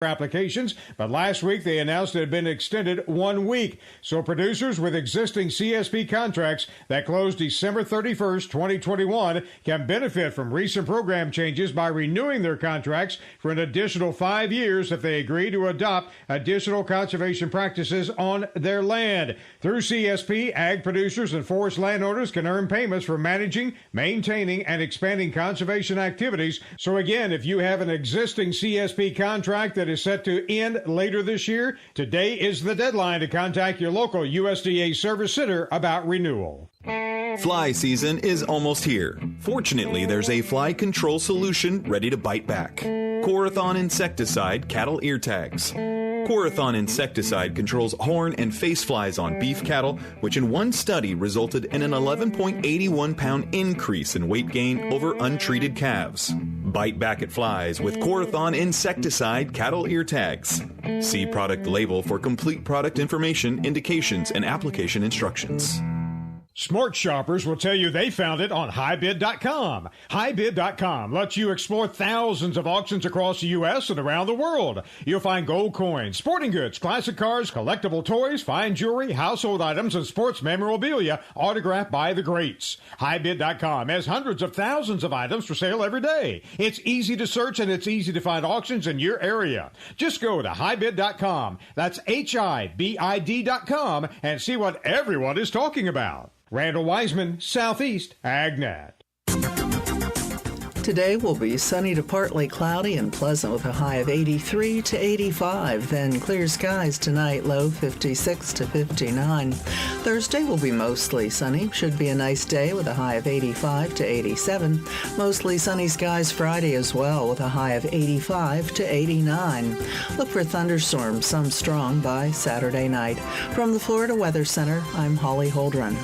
applications, but last week they announced it had been extended 1 week. So producers with existing CSP contracts that closed December 31st, 2021 can benefit from recent program changes by renewing their contracts for an additional 5 years if they agree to adopt additional conservation practices on their land. Through CSP, ag producers and forest landowners can earn payments for managing, maintaining, and expanding conservation activities. So again, if you have an existing CSP contract that is set to end later this year, today is the deadline to contact your local USDA service center about renewal. Fly season is almost here. Fortunately, there's a fly control solution ready to bite back. Corathon insecticide cattle ear tags. Corathon insecticide controls horn and face flies on beef cattle, which in one study resulted in an 11.81-pound increase in weight gain over untreated calves. Bite back at flies with Corathon insecticide cattle ear tags. See product label for complete product information, indications, and application instructions. Smart shoppers will tell you they found it on HighBid.com. HighBid.com lets you explore thousands of auctions across the U.S. and around the world. You'll find gold coins, sporting goods, classic cars, collectible toys, fine jewelry, household items, and sports memorabilia autographed by the greats. HighBid.com has hundreds of thousands of items for sale every day. It's easy to search and it's easy to find auctions in your area. Just go to HighBid.com. That's HIBID.com and see what everyone is talking about. Randall Wiseman, Southeast AgNet. Today will be sunny to partly cloudy and pleasant with a high of 83 to 85. Then clear skies tonight, low 56 to 59. Thursday will be mostly sunny. Should be a nice day with a high of 85 to 87. Mostly sunny skies Friday as well with a high of 85 to 89. Look for thunderstorms, some strong, by Saturday night. From the Florida Weather Center, I'm Holly Holdren.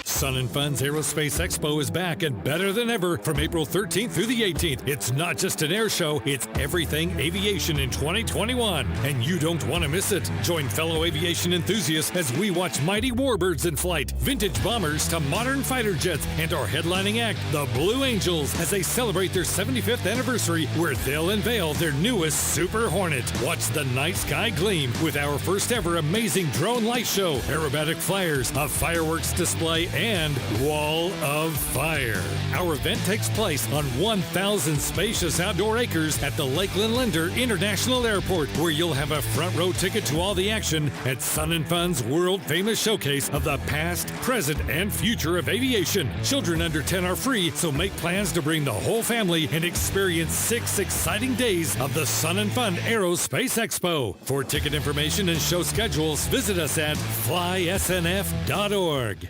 Sun and Fun's Aerospace Expo is back and better than ever from April 13th through the 18th. It's not just an air show, it's everything aviation in 2021. And you don't want to miss it. Join fellow aviation enthusiasts as we watch mighty warbirds in flight, vintage bombers to modern fighter jets, and our headlining act, the Blue Angels, as they celebrate their 75th anniversary, where they'll unveil their newest Super Hornet. Watch the night sky gleam with our first ever amazing drone light show, aerobatic flyers, a fireworks display, and Wall of Fire. Our event takes place on 1,000 spacious outdoor acres at the Lakeland Linder International Airport, where you'll have a front row ticket to all the action at Sun and Fun's world-famous showcase of the past, present, and future of aviation. Children under 10 are free, so make plans to bring the whole family and experience 6 exciting days of the Sun and Fun Aerospace Expo. For ticket information and show schedules, visit us at flysnf.org.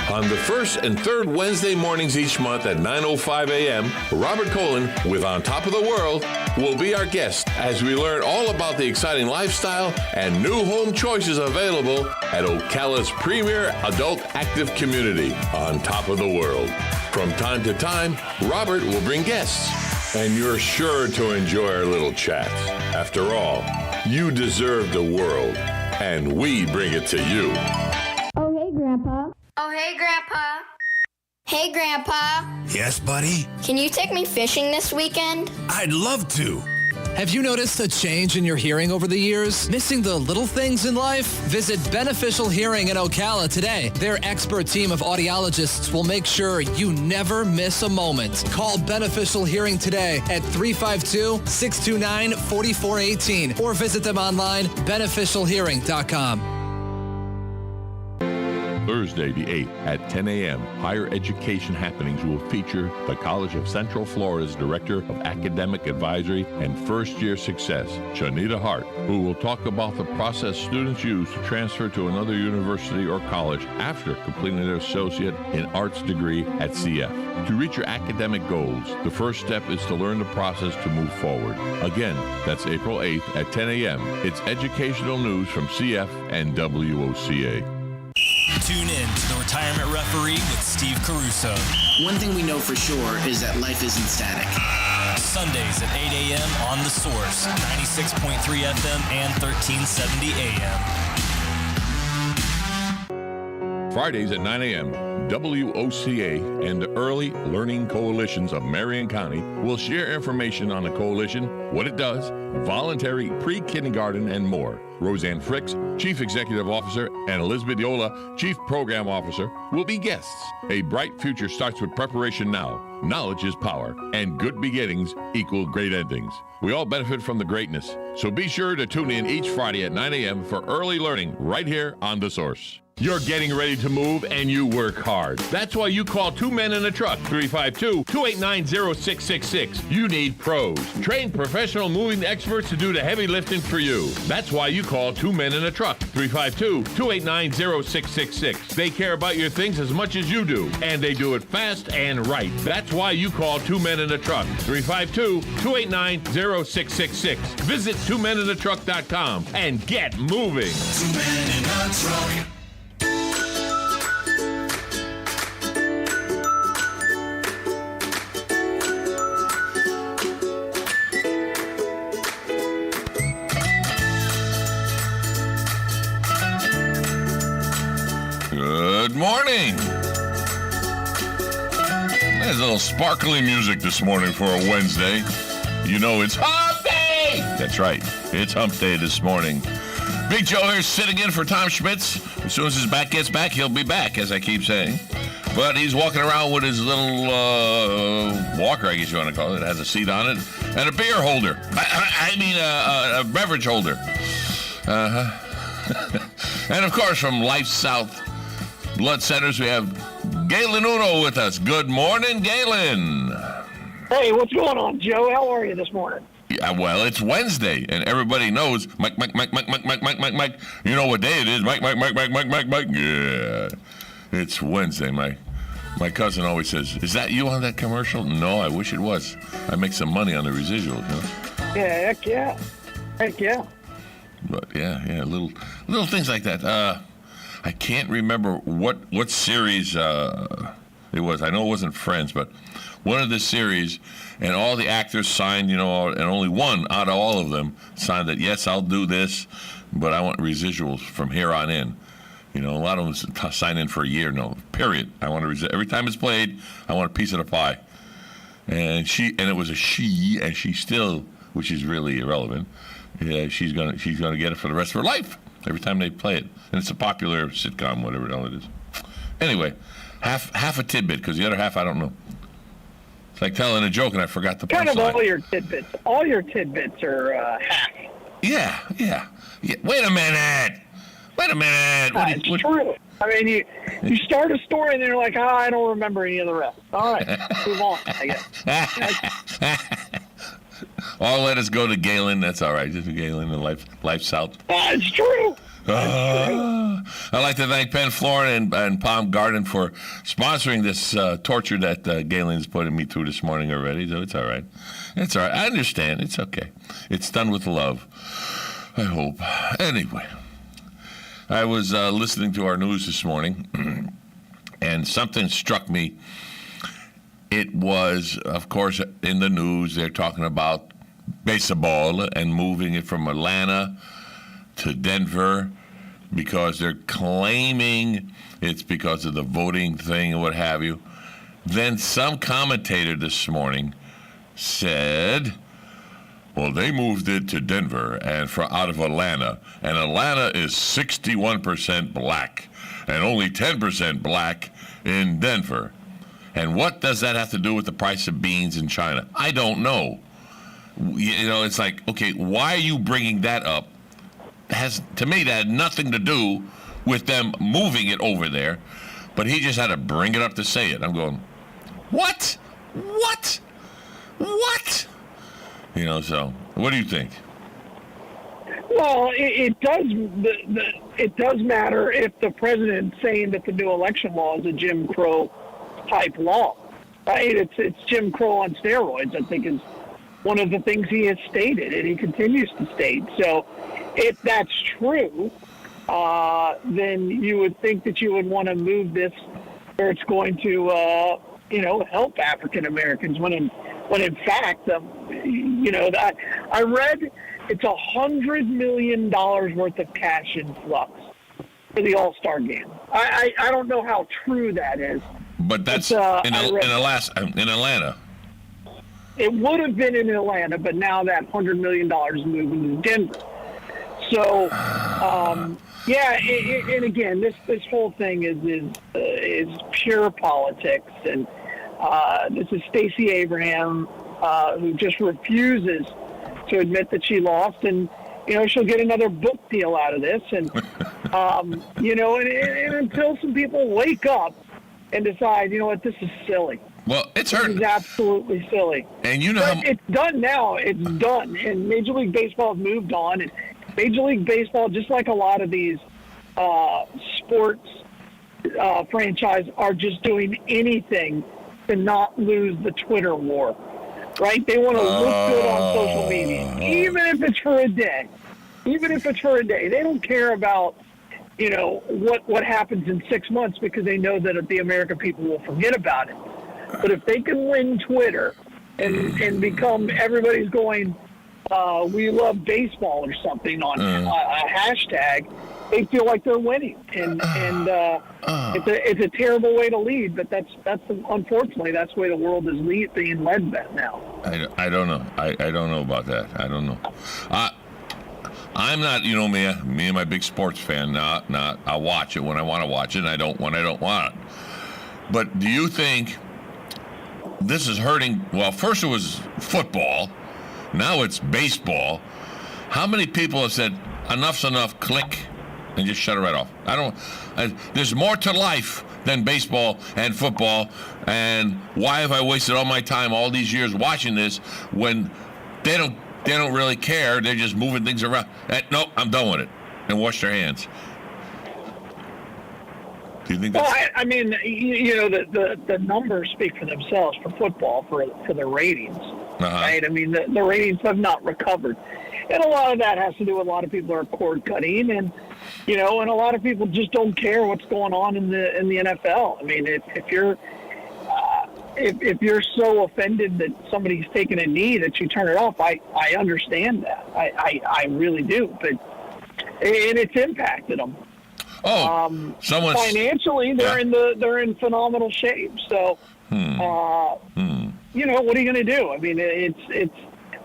On the first and third Wednesday mornings each month at 9:05 a.m., Robert Colin with On Top of the World will be our guest as we learn all about the exciting lifestyle and new home choices available at Ocala's premier adult active community, On Top of the World. From time to time, Robert will bring guests, and you're sure to enjoy our little chats. After all, you deserve the world, and we bring it to you. Oh, hey, Grandpa. Oh, hey, Grandpa. Hey, Grandpa. Yes, buddy? Can you take me fishing this weekend? I'd love to. Have you noticed a change in your hearing over the years? Missing the little things in life? Visit Beneficial Hearing in Ocala today. Their expert team of audiologists will make sure you never miss a moment. Call Beneficial Hearing today at 352-629-4418 or visit them online, beneficialhearing.com. Thursday the 8th at 10 a.m., Higher Education Happenings will feature the College of Central Florida's Director of Academic Advisory and First Year Success, Shanita Hart, who will talk about the process students use to transfer to another university or college after completing their associate in arts degree at CF. To reach your academic goals, the first step is to learn the process to move forward. Again, that's April 8th at 10 a.m. It's educational news from CF and WOCA. Tune in to The Retirement Referee with Steve Caruso. One thing we know for sure is that life isn't static. Sundays at 8 a.m. on The Source, 96.3 FM and 1370 AM. Fridays at 9 a.m., WOCA and the Early Learning Coalitions of Marion County will share information on the coalition, what it does, voluntary pre-kindergarten, and more. Roseanne Fricks, Chief Executive Officer, and Elizabeth Yola, Chief Program Officer, will be guests. A bright future starts with preparation now. Knowledge is power, and good beginnings equal great endings. We all benefit from the greatness, so be sure to tune in each Friday at 9 a.m. for early learning right here on The Source. You're getting ready to move and you work hard. That's why you call Two Men in a Truck, 352-289-0666. You need pros. Trained professional moving experts to do the heavy lifting for you. That's why you call Two Men in a Truck, 352-289-0666. They care about your things as much as you do, and they do it fast and right. That's why you call Two Men in a Truck, 352-289-0666. Visit twomeninatruck.com and get moving. 2 Men in a Truck. Good morning. There's a little sparkly music this morning for a Wednesday. You know it's Hump Day! That's right. It's Hump Day this morning. Big Joe here sitting in for Tom Schmitz. As soon as his back gets back, he'll be back, as I keep saying. But he's walking around with his little walker, I guess you want to call it. It has a seat on it and a beer holder. I mean a beverage holder. And, of course, from Life South Blood Centers, we have Galen Uno with us. Good morning, Galen. Hey, what's going on, Joe? How are you this morning? Yeah, well, it's Wednesday, and everybody knows Mike. You know what day it is? Mike. Yeah, it's Wednesday, Mike. My cousin always says, "Is that you on that commercial?" No, I wish it was. I make some money on the residuals, you know? Yeah, heck yeah. But yeah, little things like that. I can't remember what series it was. I know it wasn't Friends, but one of the series, and all the actors signed, and only one out of all of them signed that, yes, I'll do this, but I want residuals from here on in. A lot of them sign in for a year. No, period. I want every time it's played, I want a piece of the pie. And it was a she, and she still, which is really irrelevant. Yeah, she's gonna get it for the rest of her life every time they play it, and it's a popular sitcom, whatever the hell it is. Anyway, half a tidbit, because the other half I don't know. It's like telling a joke and I forgot the punchline. Kind of all your tidbits. All your tidbits are half. Yeah. Wait a minute. It's true. I mean, you start a story and then you're like, I don't remember any of the rest. All right, move on, I guess. All let us go to Galen. That's all right. Just Galen and Life South. It's true. I'd like to thank Penn Flooring and Palm Garden for sponsoring this torture that Galen's putting me through this morning already. So it's all right. I understand. It's okay. It's done with love, I hope. Anyway, I was listening to our news this morning, and something struck me. It was, of course, in the news, they're talking about baseball and moving it from Atlanta to Denver because they're claiming it's because of the voting thing and what have you. Then some commentator this morning said, well, they moved it to Denver and out of Atlanta, and Atlanta is 61% black and only 10% black in Denver. And what does that have to do with the price of beans in China? I don't know. It's like, okay, why are you bringing that up? To me, that had nothing to do with them moving it over there, but he just had to bring it up to say it. I'm going, what? So what do you think? Well, it does matter if the president's saying that the new election law is a Jim Crow type law, right? It's Jim Crow on steroids, I think, is one of the things he has stated, and he continues to state. So if that's true, then you would think that you would want to move this where it's going to, help African Americans. When in fact, I read it's $100 million worth of cash influx for the All-Star game. I don't know how true that is. But that's in Atlanta. It would have been in Atlanta, but now that $100 million is moving to Denver. So, and again, this whole thing is pure politics, and this is Stacey Abraham, who just refuses to admit that she lost, and she'll get another book deal out of this, and and until some people wake up and decide, what, this is silly. Well, it's hurt. It's absolutely silly. And it's done now. It's done, and Major League Baseball has moved on, and Major League Baseball, just like a lot of these sports franchise, are just doing anything to not lose the Twitter war, right? They want to look good on social media, even if it's for a day. Even if it's for a day. They don't care about, what happens in 6 months, because they know that the American people will forget about it. But if they can win Twitter and become everybody's going, we love baseball or something on a hashtag, they feel like they're winning, and it's a terrible way to lead. But that's unfortunately that's the way the world is being led now. I don't know. I don't know about that. I don't know. I'm not, me and my big sports fan. Not I watch it when I want to watch it, and I don't when I don't want it. But do you think this is hurting? Well, first it was football. Now it's baseball. How many people have said, enough's enough, click, and just shut it right off? There's more to life than baseball and football, and why have I wasted all my time all these years watching this when they don't really care? They're just moving things around. Nope, I'm done with it. And wash their hands. Do you think that's... Well, I mean, the numbers speak for themselves for football, for the ratings. Right? I mean, the ratings have not recovered. And a lot of that has to do with a lot of people are cord cutting, and and a lot of people just don't care what's going on in the NFL. I mean, if you're so offended that somebody's taking a knee that you turn it off, I understand that. I really do. But and it's impacted them. Financially, they're in phenomenal shape. So, what are you going to do? I mean,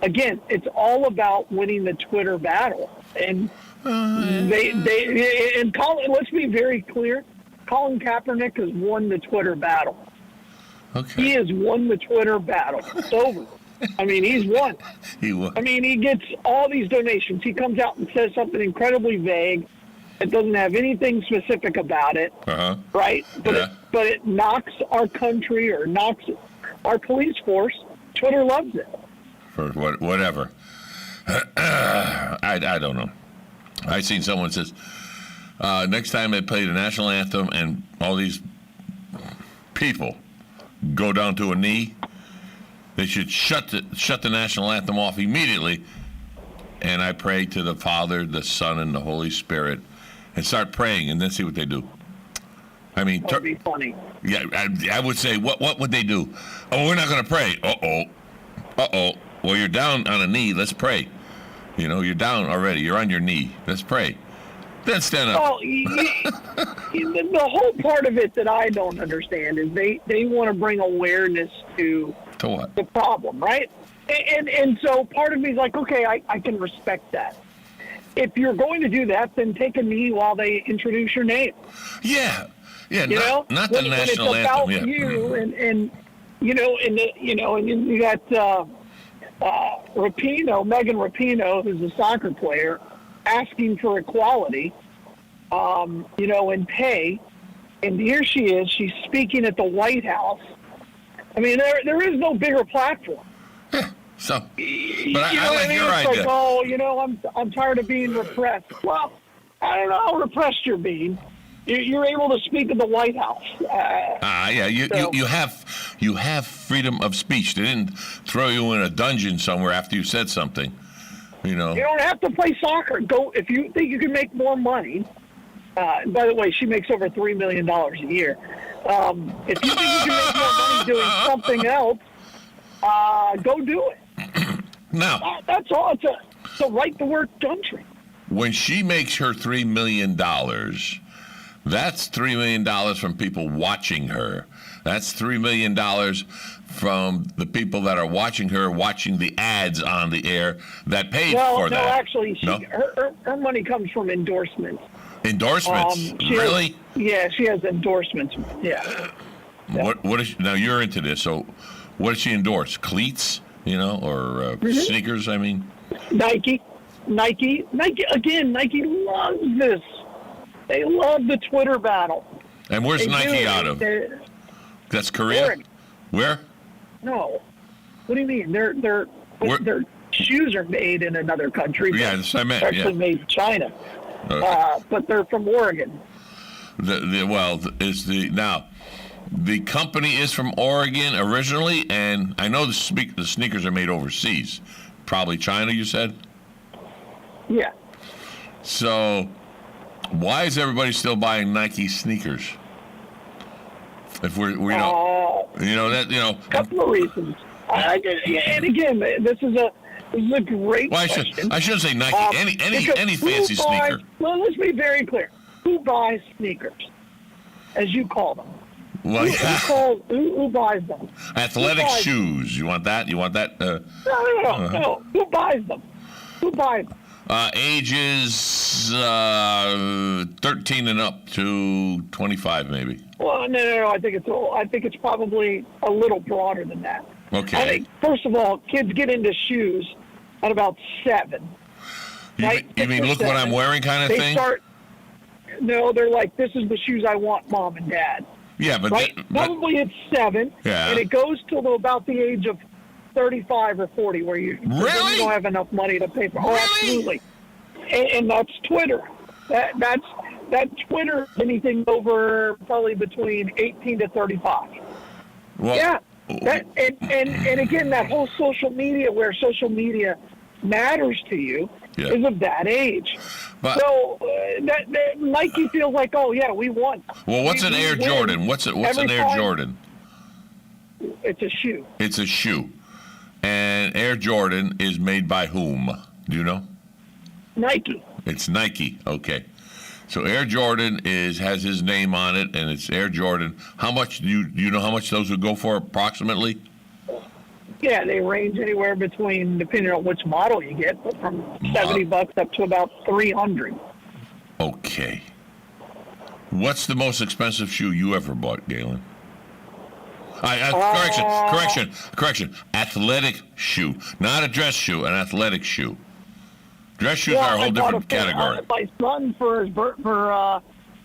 it's all about winning the Twitter battle. And let's be very clear, Colin Kaepernick has won the Twitter battle. Okay. He has won the Twitter battle. It's over. I mean, he's won. He won. I mean, he gets all these donations. He comes out and says something incredibly vague. It doesn't have anything specific about it, right? But it knocks our country or knocks our police force. Twitter loves it. For whatever. I don't know. I seen someone says next time they play the national anthem and all these people go down to a knee, they should shut the national anthem off immediately. And I pray to the Father, the Son, and the Holy Spirit, and start praying, and then see what they do. I mean, that would be funny. Yeah, I would say, what would they do? Oh, we're not going to pray. Uh-oh. Well, you're down on a knee. Let's pray. You're down already. You're on your knee. Let's pray. Then stand up. Well, the whole part of it that I don't understand is they want to bring awareness to what? The problem, right? And so part of me is like, okay, I can respect that. If you're going to do that, then take a knee while they introduce your name. Yeah. Not the national anthem. When it's about you, and you got Megan Rapinoe, who's a soccer player, asking for equality, in pay, and here she is. She's speaking at the White House. I mean, there is no bigger platform. So, but I like your idea. I'm tired of being repressed. Well, I don't know how repressed you're being. You're able to speak at the White House. You have freedom of speech. They didn't throw you in a dungeon somewhere after you said something. You don't have to play soccer. Go if you think you can make more money. By the way, she makes over $3 million a year. If you think you can make more money doing something else, go do it. Now, that's all. It's a right to work country. When she makes her $3 million, That's $3 million from people watching her. That's $3 million from the people that are watching her, watching the ads on the air that paid for that. No, actually, her money comes from endorsements. Endorsements? Really? She has endorsements. Yeah. What is now? You're into this, so what does she endorse? Cleats, or sneakers? I mean, Nike. Again, Nike loves this. They love the Twitter battle. And where's Nike out of? That's Korea. Oregon. Where? No. What do you mean? Their shoes are made in another country. Yeah, that's what I meant. They're actually made in China. But they're from Oregon. The company is from Oregon originally, and I know the sneakers are made overseas. Probably China, you said? Yeah. So, why is everybody still buying Nike sneakers? If we couple of reasons. And again, this is a great question. I shouldn't say Nike. Any fancy sneaker. Well, let's be very clear. Who buys sneakers, as you call them? Well, who buys them? Athletic shoes. You want that? No. Who buys them? Ages 13 and up to 25, maybe. Well, no. I think it's probably a little broader than that. Okay. I think, first of all, kids get into shoes at about 7. You mean look what I'm wearing kind of thing? They're like, this is the shoes I want, Mom and Dad. Yeah, but probably it's 7, and it goes till about the age of 35 or 40, where you don't have enough money to pay for. Oh, absolutely. And that's Twitter. That's Twitter. Anything over probably between 18 to 35. Well, yeah. And again, that whole social media, where social media matters to you, is of that age. But, so that Nike feels like, oh yeah, we won. Well, what's an Air Jordan? What's an Air Jordan? It's a shoe. It's a shoe. And Air Jordan is made by whom? Do you know? Nike. It's Nike. Okay. So Air Jordan has his name on it, and it's Air Jordan. How much do you know how much those would go for approximately? Yeah, they range anywhere between, depending on which model you get, but from $70 up to about $300. Okay. What's the most expensive shoe you ever bought, Galen? Correction. Athletic shoe, not a dress shoe, an athletic shoe. Dress shoes are a whole different category. My son for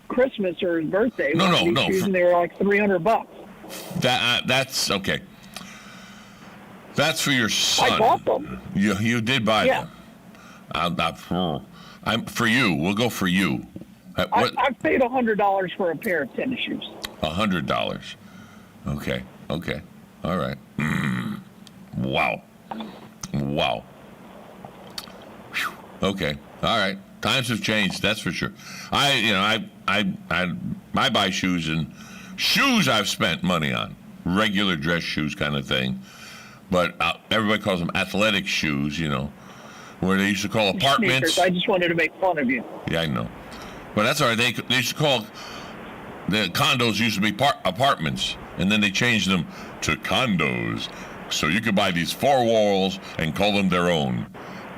Christmas or his birthday. No. Shoes, and they were like $300. That's okay. That's for your son. I bought them. You did buy them. For you. We'll go for you. I've paid $100 for a pair of tennis shoes. $100. Okay. All right. Wow. Whew. Okay. All right. Times have changed. That's for sure. I buy shoes, and shoes I've spent money on, regular dress shoes kind of thing. But everybody calls them athletic shoes, where they used to call apartments. Sneakers. I just wanted to make fun of you. Yeah, I know. But that's all right. They used to call the condos used to be apartments, and then they changed them to condos. So you could buy these 4 walls and call them their own.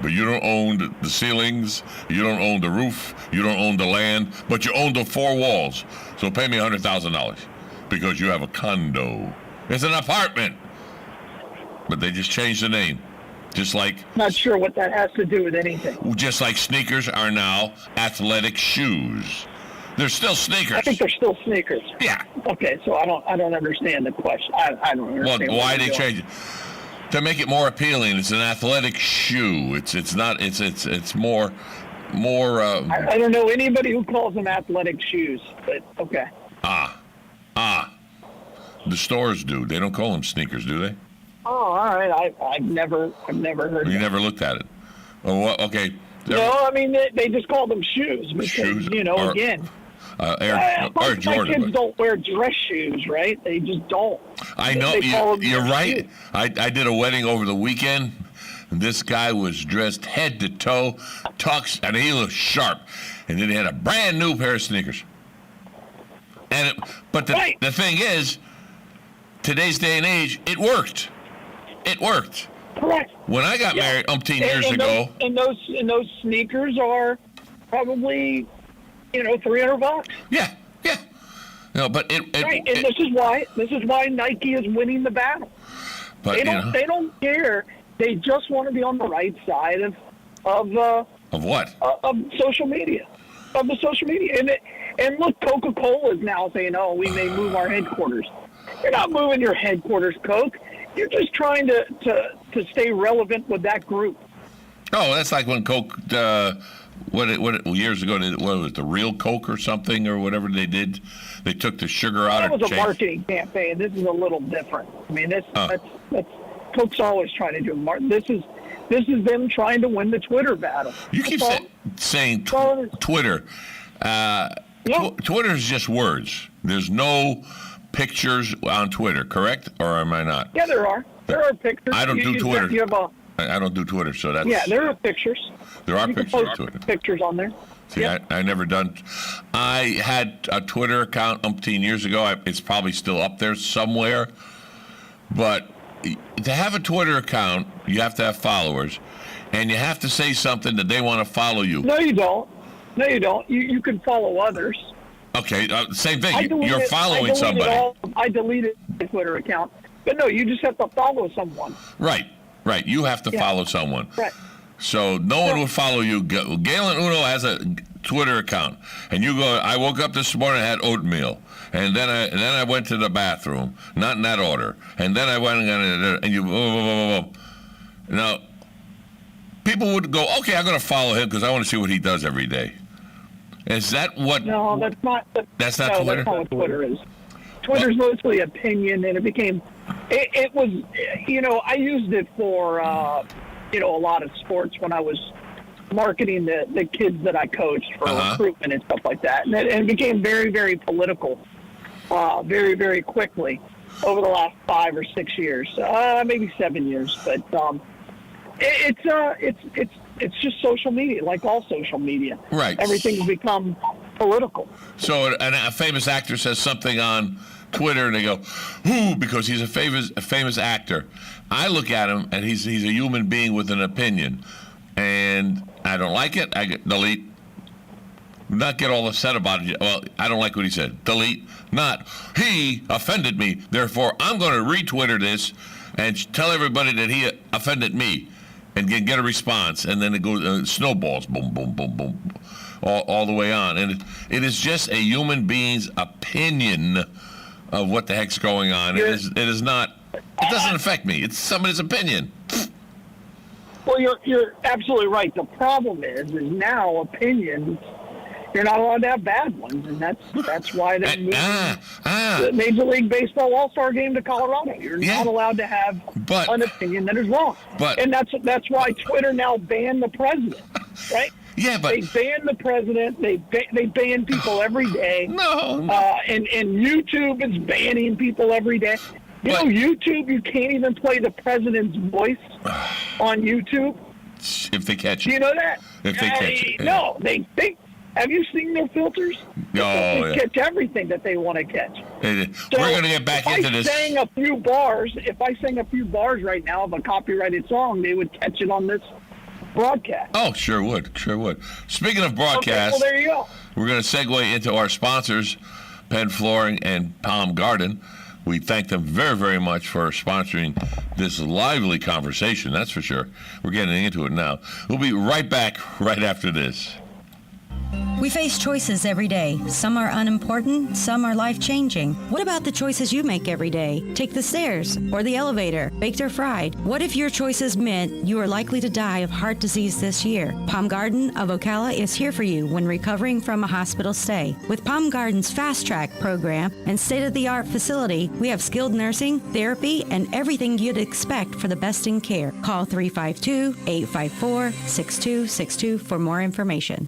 But you don't own the ceilings, you don't own the roof, you don't own the land, but you own the 4 walls. So pay me $100,000 because you have a condo. It's an apartment. But they just changed the name. Just like... Not sure what that has to do with anything. Just like sneakers are now athletic shoes. They're still sneakers. I think they're still sneakers. Yeah. Okay, so I don't understand the question. I don't understand. Well, why they change it? To make it more appealing. It's an athletic shoe. It's more. I don't know anybody who calls them athletic shoes, but okay. The stores do. They don't call them sneakers, do they? Oh, all right. I've never heard. You never looked at it. Oh, okay. No, I mean they just call them shoes because shoes again. Air Jordan. My kids don't wear dress shoes, right? They just don't. I know. You're right. I did a wedding over the weekend. This guy was dressed head to toe, tux, and he looked sharp. And then he had a brand new pair of sneakers. But the thing is, today's day and age, it worked. It worked. Correct. When I got married umpteen years ago. And those sneakers are probably, $300. Yeah. No, but right. And this is why Nike is winning the battle. But they don't care. They just want to be on the right side of what? Of social media. Of the social media. And look, Coca-Cola is now saying, "Oh, we may move our headquarters." You're not moving your headquarters, Coke. You're just trying to stay relevant with that group. Oh, that's like when Coke, years ago, what was it, the real Coke or something or whatever they did? They took the sugar out of it. That was a marketing campaign. This is a little different. I mean, that's Coke's always trying to do marketing. This is them trying to win the Twitter battle. You keep saying Twitter. Twitter is just words. There's no pictures on Twitter, correct? Or am I not? Yeah, there are. There are pictures. I don't do Twitter. I don't do Twitter, so that's... Yeah, there are pictures. There are pictures on Twitter. Pictures on there. See, I never done... I had a Twitter account umpteen years ago. It's probably still up there somewhere. But to have a Twitter account, you have to have followers. And you have to say something that they want to follow you. No, you don't. You can follow others. Okay, same thing. You're following somebody. I deleted my Twitter account. But no, you just have to follow someone. Right. You have to follow someone. Right. So no one would follow you. Galen Uno has a Twitter account. And you go, I woke up this morning, I had oatmeal. And then I went to the bathroom. Not in that order. And then I went and you... Now, people would go, okay, I'm going to follow him because I want to see what he does every day. Is that what... No, that's not... That's not Twitter? That's not what Twitter is. Twitter's mostly opinion, and it became... It was, I used it for, a lot of sports when I was marketing the kids that I coached for recruitment and stuff like that. And it became very, very political, very, very quickly over the last 5 or 6 years, maybe 7 years. But it's just social media, like all social media. Right. Everything's become political. So a famous actor says something on Twitter, and they go, "Who?" Because he's a famous actor. I look at him, and he's a human being with an opinion, and I don't like it. I delete. Not get all upset about it. Well, I don't like what he said. Delete. Not he offended me. Therefore, I'm going to retwitter this and tell everybody that he offended me, and get a response, and then it goes snowballs, boom, boom, boom, boom, all the way on. And it is just a human being's opinion of what the heck's going on. It is not. It doesn't affect me. It's somebody's opinion. Well, you're absolutely right. The problem is now opinions. You're not allowed to have bad ones, and that's why they moved the Major League Baseball All-Star Game to Colorado. You're not allowed to have an opinion that is wrong. And that's why Twitter now banned the president, right? Yeah, but they ban the president. They ban people every day. No. And YouTube is banning people every day. YouTube, you can't even play the president's voice on YouTube. If they catch it. Do you know that? If they catch it. No, they have you seen their filters? They catch everything that they want to catch. We're going to get back into this. If I sang a few bars right now of a copyrighted song, they would catch it on this broadcast. Oh, sure would. Speaking of broadcast, well, there you go. We're going to segue into our sponsors, Penn Flooring and Palm Garden. We thank them very, very much for sponsoring this lively conversation, that's for sure. We're getting into it now. We'll be right back right after this. We face choices every day. Some are unimportant, some are life-changing. What about the choices you make every day? Take the stairs or the elevator, baked or fried. What if your choices meant you are likely to die of heart disease this year? Palm Garden of Ocala is here for you when recovering from a hospital stay. With Palm Garden's Fast Track program and state-of-the-art facility, we have skilled nursing, therapy, and everything you'd expect for the best in care. Call 352-854-6262 for more information.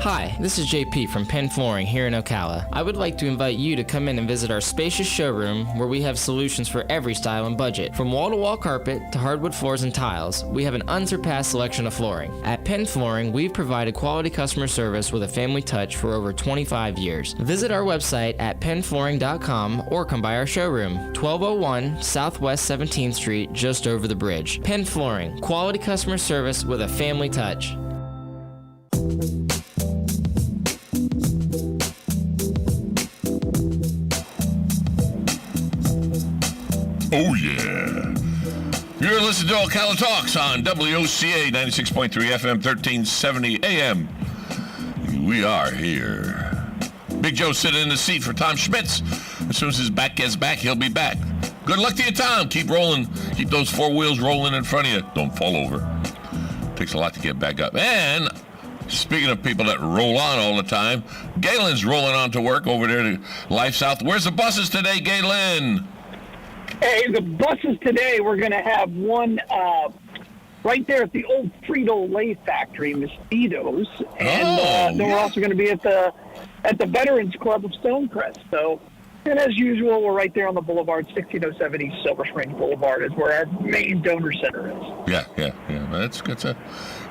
Hi, this is JP from Penn Flooring here in Ocala. I would like to invite you to come in and visit our spacious showroom where we have solutions for every style and budget. From wall-to-wall carpet to hardwood floors and tiles, we have an unsurpassed selection of flooring. At Penn Flooring, we've provided quality customer service with a family touch for over 25 years. Visit our website at pennflooring.com or come by our showroom, 1201 Southwest 17th Street, just over the bridge. Penn Flooring, quality customer service with a family touch. Oh, yeah. You're listening to Ocala Talks on WOCA 96.3 FM, 1370 AM. We are here. Big Joe sitting in the seat for Tom Schmitz. As soon as his back gets back, he'll be back. Good luck to you, Tom. Keep rolling. Keep those four wheels rolling in front of you. Don't fall over. Takes a lot to get back up. And speaking of people that roll on all the time, Galen's rolling on to work over there to Life South. Where's the buses today, Galen? Hey, the buses today, we're going to have one right there at the old Frito-Lay factory, Mosquitoes. And then we're also going to be at the Veterans Club of Stonecrest. So, and as usual, we're right there on the boulevard, 1607 East Silver Springs Boulevard is where our main donor center is. Yeah. That's good stuff.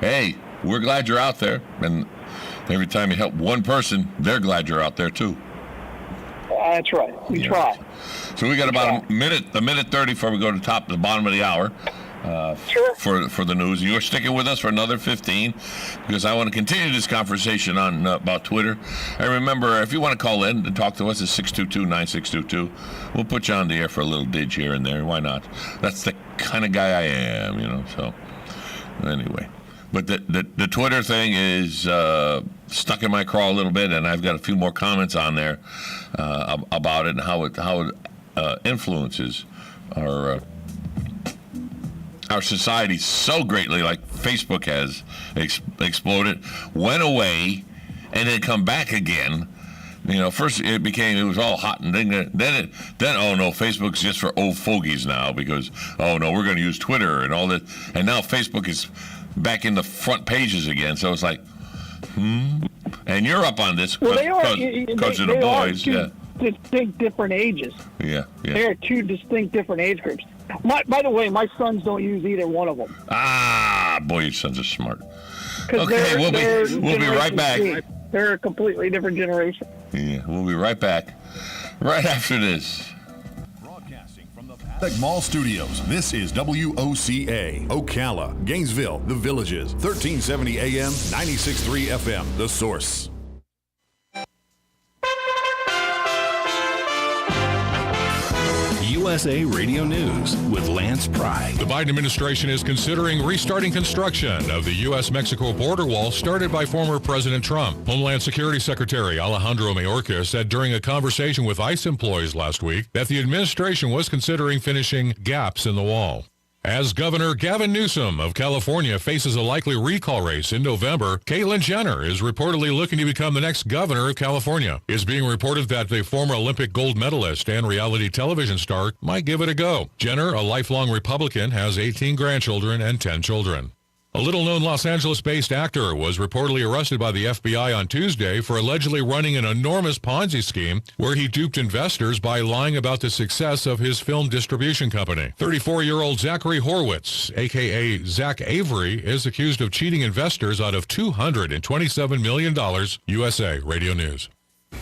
Hey, we're glad you're out there. And every time you help one person, they're glad you're out there, too. That's right. We try. So we got about a minute 30 before we go to the bottom of the hour for the news. You're sticking with us for another 15 because I want to continue this conversation on about Twitter. And remember, if you want to call in and talk to us, it's 622-9622. We'll put you on the air for a little dig here and there. Why not? That's the kind of guy I am, you know. So anyway. But the Twitter thing is stuck in my craw a little bit, and I've got a few more comments on there about it and how it influences our society so greatly, like Facebook has exploded, went away, and then come back again. You know, first it was all hot, and then oh no, Facebook's just for old fogies now because oh no, we're going to use Twitter and all that, and now Facebook is back in the front pages again. So it's like, and you're up on this because of the boys, yeah. Distinct different ages. Yeah. They are two distinct different age groups. By the way, my sons don't use either one of them. Ah, boy, your sons are smart. Okay, we'll be right back. They're a completely different generation. Yeah, we'll be right back. Right after this. Broadcasting from the Patek Mall Studios, this is WOCA, Ocala, Gainesville, The Villages, 1370 AM, 96.3 FM, The Source. USA Radio News with Lance Pry. The Biden administration is considering restarting construction of the U.S.-Mexico border wall started by former President Trump. Homeland Security Secretary Alejandro Mayorkas said during a conversation with ICE employees last week that the administration was considering finishing gaps in the wall. As Governor Gavin Newsom of California faces a likely recall race in November, Caitlyn Jenner is reportedly looking to become the next governor of California. It's being reported that the former Olympic gold medalist and reality television star might give it a go. Jenner, a lifelong Republican, has 18 grandchildren and 10 children. A little-known Los Angeles-based actor was reportedly arrested by the FBI on Tuesday for allegedly running an enormous Ponzi scheme where he duped investors by lying about the success of his film distribution company. 34-year-old Zachary Horwitz, a.k.a. Zach Avery, is accused of cheating investors out of $227 million. USA Radio News.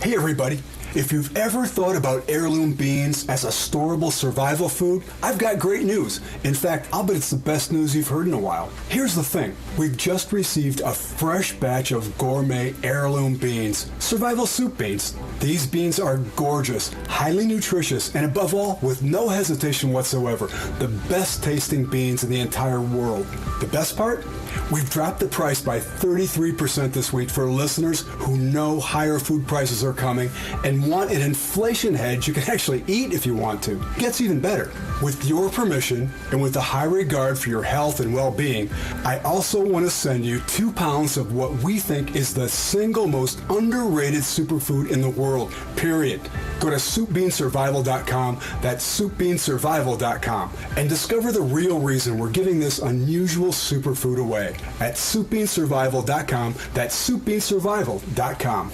Hey everybody, if you've ever thought about heirloom beans as a storable survival food, I've got great news. In fact, I'll bet it's the best news you've heard in a while. Here's the thing, we've just received a fresh batch of gourmet heirloom beans, survival soup beans. These beans are gorgeous, highly nutritious, and above all, with no hesitation whatsoever, the best tasting beans in the entire world. The best part? We've dropped the price by 33% this week for listeners who know higher food prices are coming and and want an inflation hedge you can actually eat if you want to. It gets even better. With your permission and with a high regard for your health and well-being, I also want to send you 2 pounds of what we think is the single most underrated superfood in the world, period. Go to soupbeansurvival.com, that's soupbeansurvival.com, and discover the real reason we're giving this unusual superfood away at soupbeansurvival.com, that's soupbeansurvival.com.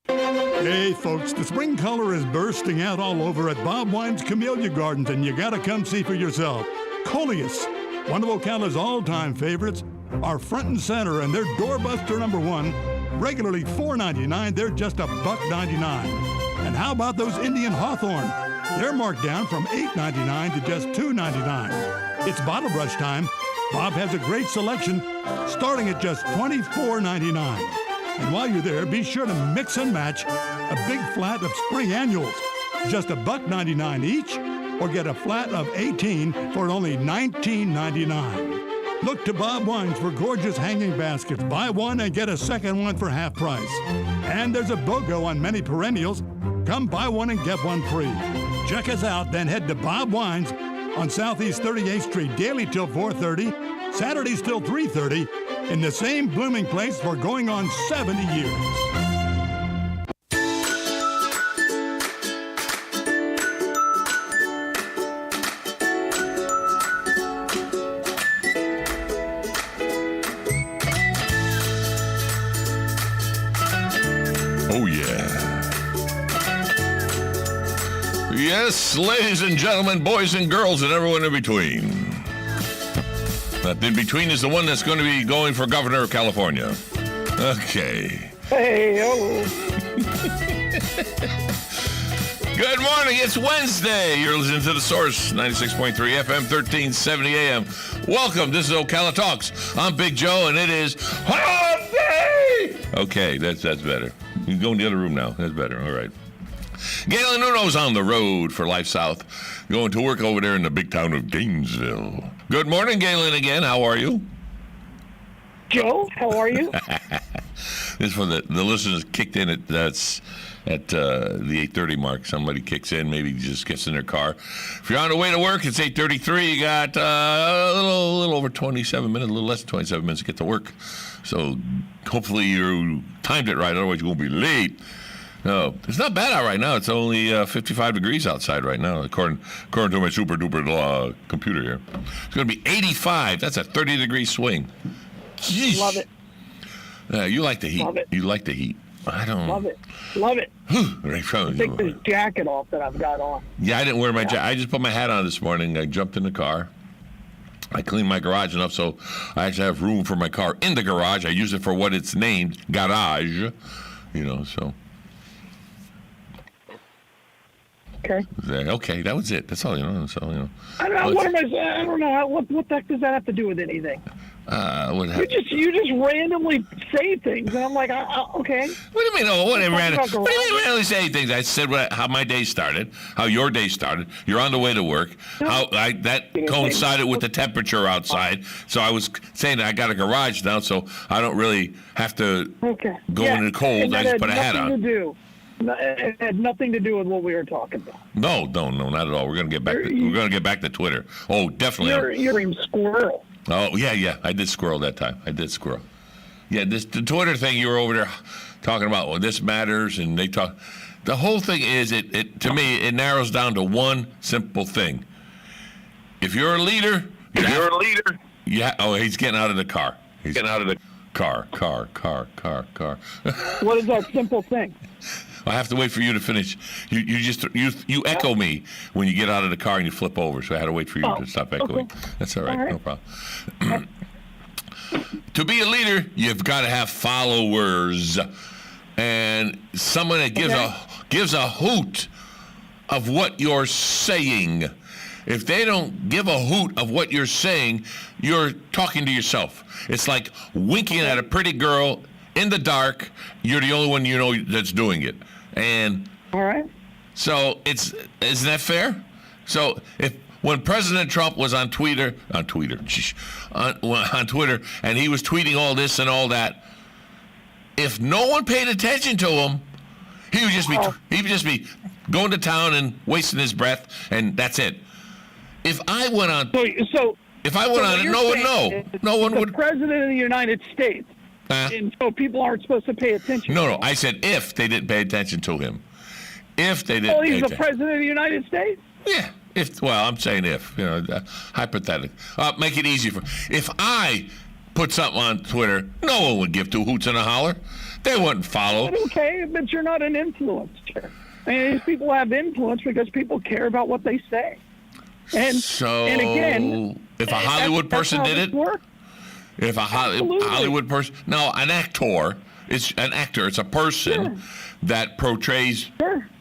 Hey folks, the spring color is bursting out all over at Bob Wine's Camellia Gardens, and you gotta come see for yourself. Coleus, one of Ocala's all-time favorites, are front and center, and they're doorbuster number one. Regularly $4.99, they're just $1.99. And how about those Indian Hawthorn? They're marked down from $8.99 to just $2.99. It's bottle brush time. Bob has a great selection, starting at just $24.99. And while you're there, be sure to mix and match a big flat of spring annuals, just $1.99 each, or get a flat of 18 for only $19.99. Look to Bob Wines for gorgeous hanging baskets. Buy one and get a second one for half price. And there's a BOGO on many perennials. Come buy one and get one free. Check us out, then head to Bob Wines on Southeast 38th Street daily till 4:30, Saturdays till 3:30, in the same blooming place for going on 70 years. Oh, yeah. Yes, ladies and gentlemen, boys and girls, and everyone in between. That in between is the one that's going to be going for governor of California. Okay. Hey, hello. Good morning. It's Wednesday. You're listening to The Source, 96.3 FM, 1370 AM. Welcome. This is Ocala Talks. I'm Big Joe, and it is Hump Day! Okay, that's better. You can go in the other room now. That's better. All right. Galen Nuno's on the road for Life South, going to work over there in the big town of Gainesville. Good morning, Galen, again. How are you? Joe, how are you? This is for the listeners kicked in at the 8:30 mark. Somebody kicks in, maybe just gets in their car. If you're on the way to work, it's 8:33. You got a little over 27 minutes, a little less than 27 minutes to get to work. So hopefully you timed it right, otherwise you're going to be late. No, it's not bad out right now. It's only 55 degrees outside right now, according to my super-duper computer here. It's going to be 85. That's a 30-degree swing. Jeez. Love it. You like the heat. Love it. You like the heat. I don't. Love it. Take this jacket off that I've got on. Yeah, I didn't wear my jacket. I just put my hat on this morning. I jumped in the car. I cleaned my garage enough so I actually have room for my car in the garage. I use it for what it's named, garage. So. Okay. Okay, that was it. That's all, So, I don't know. What am I saying? I don't know. What the heck does that have to do with anything? You just randomly say things, and I'm like, okay. What do you mean? What do you mean randomly say things? I said how my day started, how your day started. You're on the way to work. That coincided with the temperature outside. So I was saying that I got a garage now, so I don't really have to go in the cold. I just put a hat on. It had nothing to do with what we were talking about. No, not at all. We're gonna get back. We're gonna get back to Twitter. Oh, definitely. You're squirrel. Oh yeah. I did squirrel that time. Yeah, the Twitter thing. You were over there talking about. Well, this matters, and they talk. The whole thing is it to me. It narrows down to one simple thing. If you're a leader, yeah. Oh, he's getting out of the car. He's getting out of the car. What is that simple thing? I have to wait for you to finish. You echo me when you get out of the car and you flip over, so I had to wait for you to stop echoing. Okay. That's all right. No problem. To be a leader, you've got to have followers, and someone that gives a hoot of what you're saying. If they don't give a hoot of what you're saying, you're talking to yourself. It's like winking at a pretty girl in the dark. You're the only one you know that's doing it. And all right. So isn't that fair? So when President Trump was on Twitter, and he was tweeting all this and all that, if no one paid attention to him, He would just be going to town and wasting his breath, and that's it. If I went on, if I went on it, no one know. No one would. The President of the United States, and so people aren't supposed to pay attention. No. I said if they didn't pay attention to him. If they didn't. Oh, he's the President of the United States. Yeah. I'm saying if, hypothetical. Make it easy if I put something on Twitter, no one would give two hoots and a holler. They wouldn't follow. Okay, but you're not an influencer. I mean, these people have influence because people care about what they say. And again, if a Hollywood person did it, if a Hollywood person, no, an actor. It's an actor. It's a person that portrays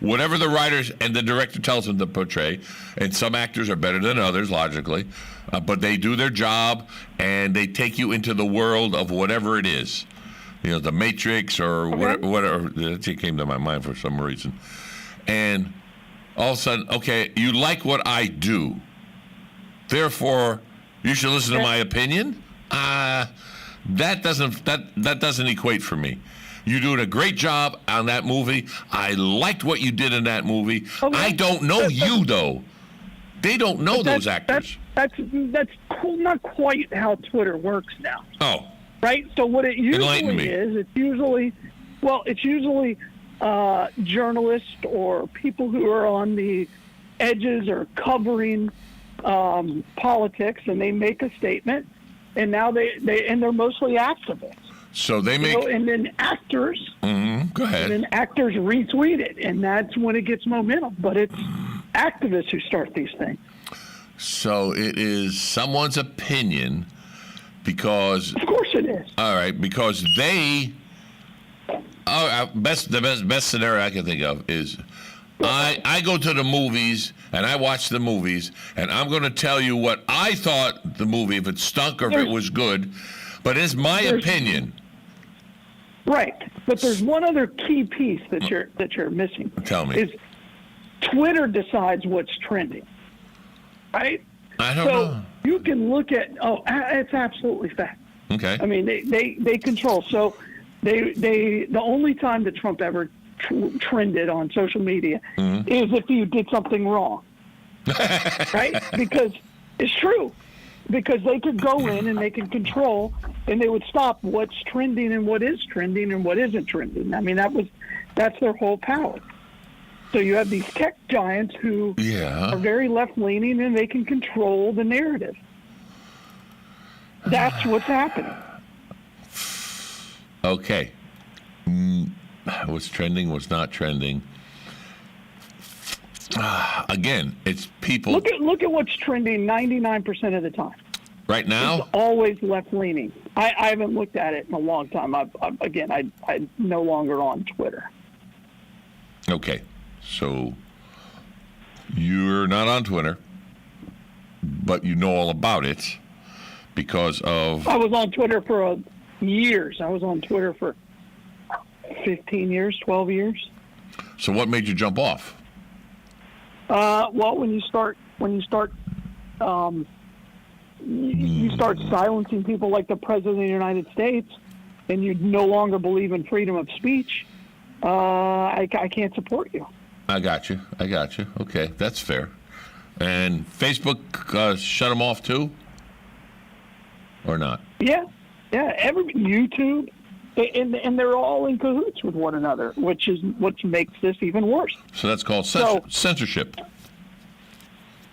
whatever the writers and the director tells them to portray. And some actors are better than others, logically. But they do their job, and they take you into the world of whatever it is. The Matrix or whatever. That came to my mind for some reason. And all of a sudden, okay, you like what I do. Therefore, you should listen to my opinion? That doesn't equate for me. You're doing a great job on that movie. I liked what you did in that movie. Okay. I don't know you though. They don't know those actors. That's cool. Not quite how Twitter works now. Oh. Right. So what it usually is, it's usually journalists or people who are on the edges or covering politics, and they make a statement. And now they're mostly activists. So they make, and then actors. Go ahead. And then actors retweet it, and that's when it gets momentum. But it's activists who start these things. So it is someone's opinion, because of course it is. All right, because they. The best scenario I can think of is, I go to the movies and I watch the movies, and I'm going to tell you what I thought the movie, if it stunk or if it was good, but it's my opinion. Right, but there's one other key piece that you're missing. Tell me. Is Twitter decides what's trending, right? I don't know. So you can look at it's absolutely fact. Okay. I mean they control. So the only time that Trump ever trended on social media is if you did something wrong, right? Because it's true, because they could go in and they can control, and they would stop what's trending and what is trending and what isn't trending. I mean, that's their whole power. So you have these tech giants who are very left-leaning, and they can control the narrative. That's what's happening. Okay. What's trending, what's not trending. Again, it's people. Look at what's trending 99% of the time. Right now? It's always left-leaning. I haven't looked at it in a long time. I'm no longer on Twitter. Okay. So you're not on Twitter, but you know all about it because of... I was on Twitter for years. I was on Twitter for 15 years, 12 years. So what made you jump off? Well, when you start silencing people like the President of the United States, and you no longer believe in freedom of speech, I can't support you. I got you. Okay, that's fair. And Facebook shut them off too, or not? Yeah. YouTube. And they're all in cahoots with one another, which makes this even worse. So that's called censorship.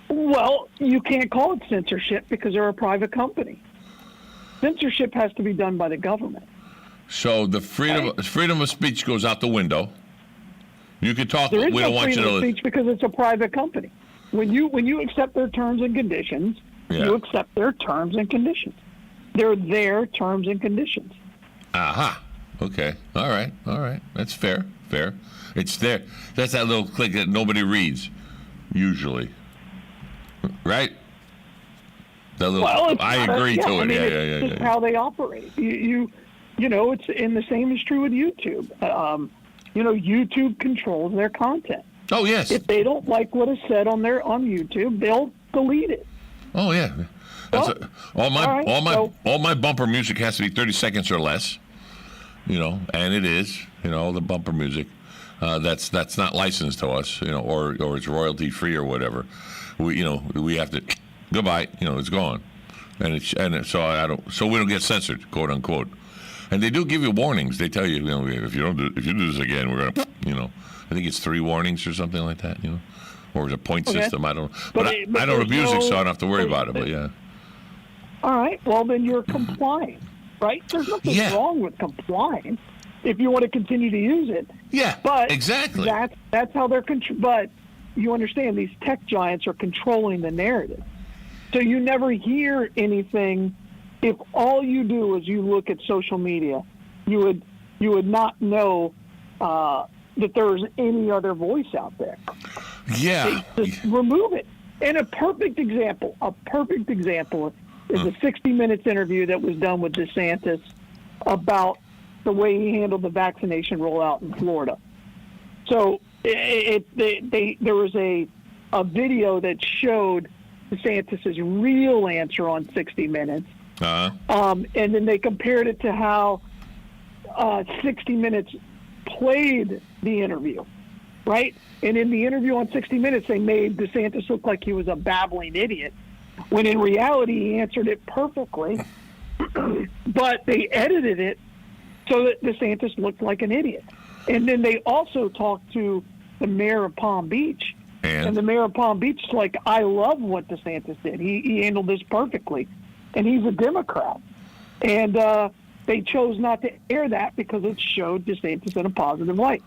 Well, you can't call it censorship because they're a private company. Censorship has to be done by the government. So the freedom of speech goes out the window. You can talk. There is we no don't want you freedom to. of speech because it's a private company. When you accept their terms and conditions, you accept their terms and conditions. They're their terms and conditions. Aha. Okay. All right. That's fair. It's there. That's that little click that nobody reads, usually. Right? That little. Well, I agree to it. I mean, Yeah. It's just how they operate. You know, it's and the same is true with YouTube. YouTube controls their content. Oh yes. If they don't like what is said on YouTube, they'll delete it. Oh yeah. All my bumper music has to be 30 seconds or less. And it is, the bumper music. that's not licensed to us, or it's royalty free or whatever. We have to goodbye. It's gone, so we don't get censored, quote unquote. And they do give you warnings. They tell you, if you do this again, we're gonna, I think it's 3 warnings or something like that, or it's a point system. I don't. But I don't abuse it, so I don't have to worry about it. But yeah. All right. Well, then you're complying, right? There's nothing wrong with complying if you want to continue to use it. Yeah. But exactly. That's how they're But you understand these tech giants are controlling the narrative, so you never hear anything. If all you do is you look at social media, you would not know that there's any other voice out there. Yeah. Just remove it. And a perfect example is a 60 Minutes interview that was done with DeSantis about the way he handled the vaccination rollout in Florida. So there was a video that showed DeSantis' real answer on 60 Minutes. And then they compared it to how 60 Minutes played the interview, right? And in the interview on 60 Minutes, they made DeSantis look like he was a babbling idiot, when in reality he answered it perfectly, but they edited it so that DeSantis looked like an idiot. And then they also talked to the mayor of Palm Beach, and the mayor of Palm Beach is like, I love what DeSantis did. He handled this perfectly. And he's a Democrat. And they chose not to air that because it showed DeSantis in a positive light.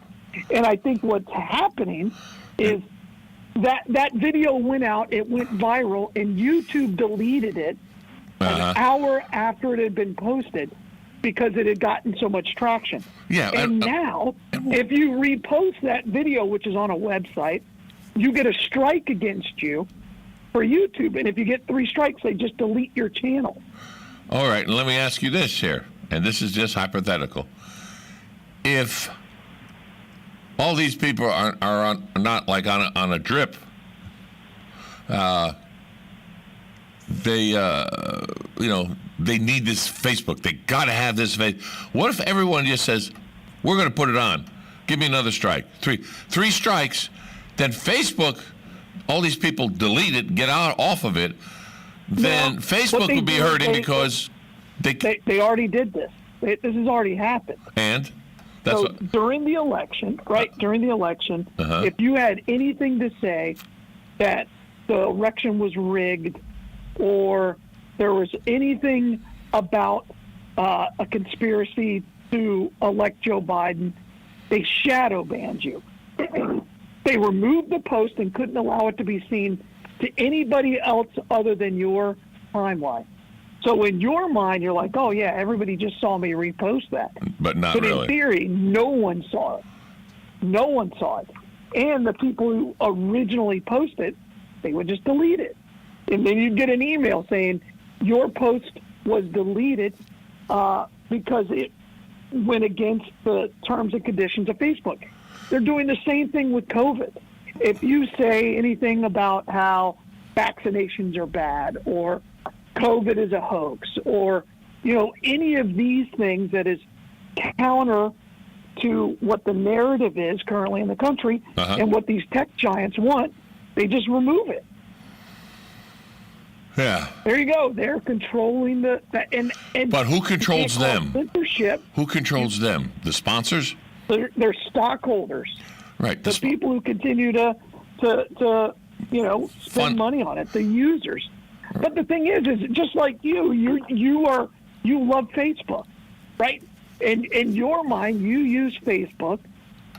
And I think what's happening is that video went out, it went viral, and YouTube deleted it an hour after it had been posted because it had gotten so much traction. Yeah. And now, if you repost that video, which is on a website, you get a strike against you for YouTube, and if you get 3 strikes, they just delete your channel. All right, let me ask you this here, and this is just hypothetical. If all these people are not like on a drip, they need this Facebook. They got to have this face. What if everyone just says, "We're going to put it on. Give me another strike. 3 strikes." Then Facebook, all these people delete it, get off of it. Then Facebook would be hurting because they already did this. This has already happened. And during the election, if you had anything to say that the election was rigged, or there was anything about a conspiracy to elect Joe Biden, they shadow banned you. They removed the post and couldn't allow it to be seen to anybody else other than your timeline. So in your mind, you're like, oh, yeah, everybody just saw me repost that. But not really. But in theory, no one saw it. No one saw it. And the people who originally posted, they would just delete it. And then you'd get an email saying your post was deleted because it went against the terms and conditions of Facebook. They're doing the same thing with COVID. If you say anything about how vaccinations are bad, or COVID is a hoax, or any of these things that is counter to what the narrative is currently in the country and what these tech giants want, they just remove it. Yeah. There you go. They're controlling and but who controls them? Censorship. Who controls them? The sponsors? They're stockholders. Right. The people who continue to spend money on it, the users. But the thing is just like you love Facebook, right? And in your mind, you use Facebook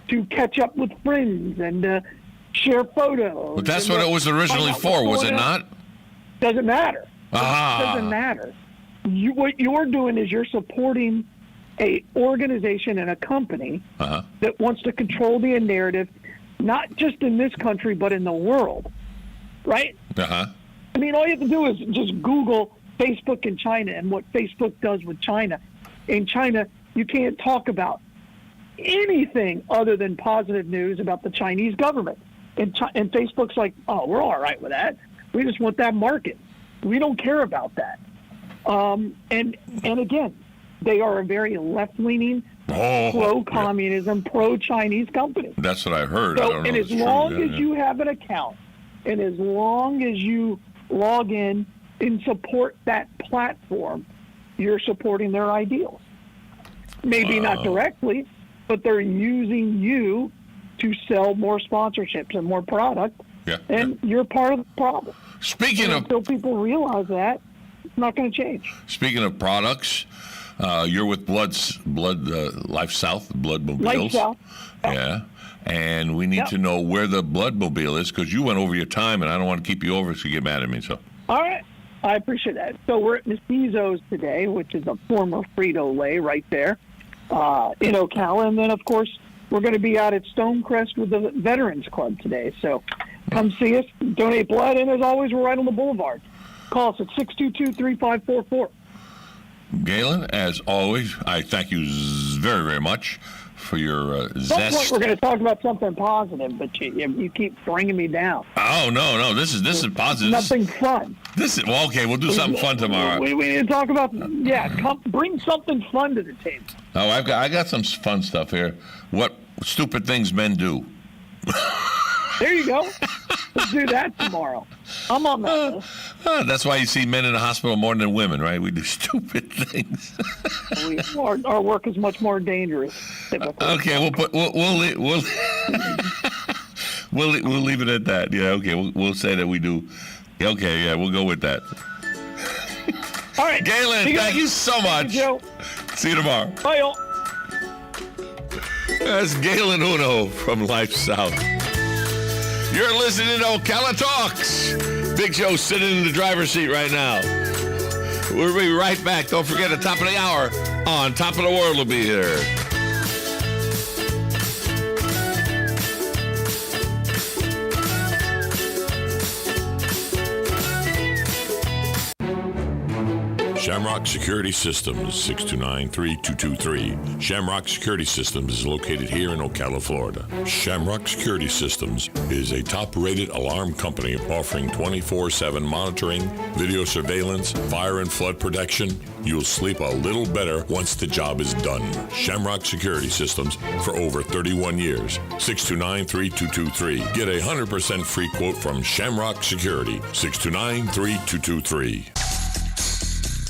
to catch up with friends and share photos. But that's what it was originally for, was it not? Doesn't matter. Doesn't matter. What you're doing is you're supporting a organization and a company that wants to control the narrative, not just in this country, but in the world, right? I mean, all you have to do is just Google Facebook in China and what Facebook does with China. In China, you can't talk about anything other than positive news about the Chinese government. And Facebook's like, oh, we're all right with that. We just want that market. We don't care about that. And again, they are a very left-leaning, pro-communism, pro-Chinese company. That's what I heard. I So, don't know and if as it's long true. as you have an account, and as long as you log in and support that platform, you're supporting their ideals. Maybe not directly, but they're using you to sell more sponsorships and more product, and you're part of the problem. Until people realize that, it's not going to change. Speaking of products, you're with Life South, Bloodmobiles. Life South. Yeah. And we need to know where the Bloodmobile is, because you went over your time, and I don't want to keep you over so you get mad at me. So. All right. I appreciate that. So we're at Mestizo's today, which is a former Frito-Lay right there in Ocala. And then, of course, we're going to be out at Stonecrest with the Veterans Club today. So come see us, donate blood, and as always, we're right on the boulevard. Call us at 622-3544. Galen, as always, I thank you very, very much for your zest. We're going to talk about something positive, but you keep bringing me down. Oh, no, this is positive. Nothing fun. Okay, we'll do something fun tomorrow. We need to talk about, bring something fun to the table. Oh, I got some fun stuff here. What stupid things men do. There you go. Let's do that tomorrow. I'm on that list. That's why you see men in the hospital more than women, right? We do stupid things. Our work is much more dangerous. Typically. Okay, we'll leave it at that. Yeah, okay, we'll say that we do. Okay, yeah, we'll go with that. All right, Galen, thank you so much. Joe. See you tomorrow. Bye, y'all. That's Galen Uno from Life South. You're listening to Ocala Talks. Big Joe sitting in the driver's seat right now. We'll be right back. Don't forget, at the top of the hour, on Top of the World will be here. Shamrock Security Systems, 629-3223. Shamrock Security Systems is located here in Ocala, Florida. Shamrock Security Systems is a top-rated alarm company offering 24/7 monitoring, video surveillance, fire and flood protection. You'll sleep a little better once the job is done. Shamrock Security Systems for over 31 years. 629-3223. Get a 100% free quote from Shamrock Security. 629-3223.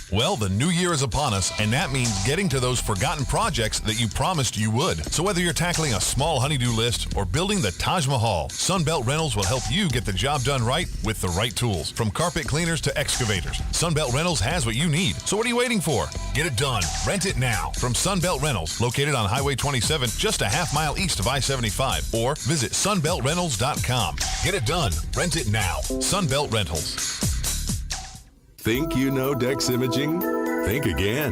Well, the new year is upon us, and that means getting to those forgotten projects that you promised you would. So whether you're tackling a small honey-do list or building the Taj Mahal, Sunbelt Rentals will help you get the job done right with the right tools. From carpet cleaners to excavators, Sunbelt Rentals has what you need. So what are you waiting for? Get it done. Rent it now from Sunbelt Rentals, located on Highway 27, just a half-mile east of I-75, or visit sunbeltrentals.com. Get it done. Rent it now. Sunbelt Rentals. Think you know Dex Imaging? Think again.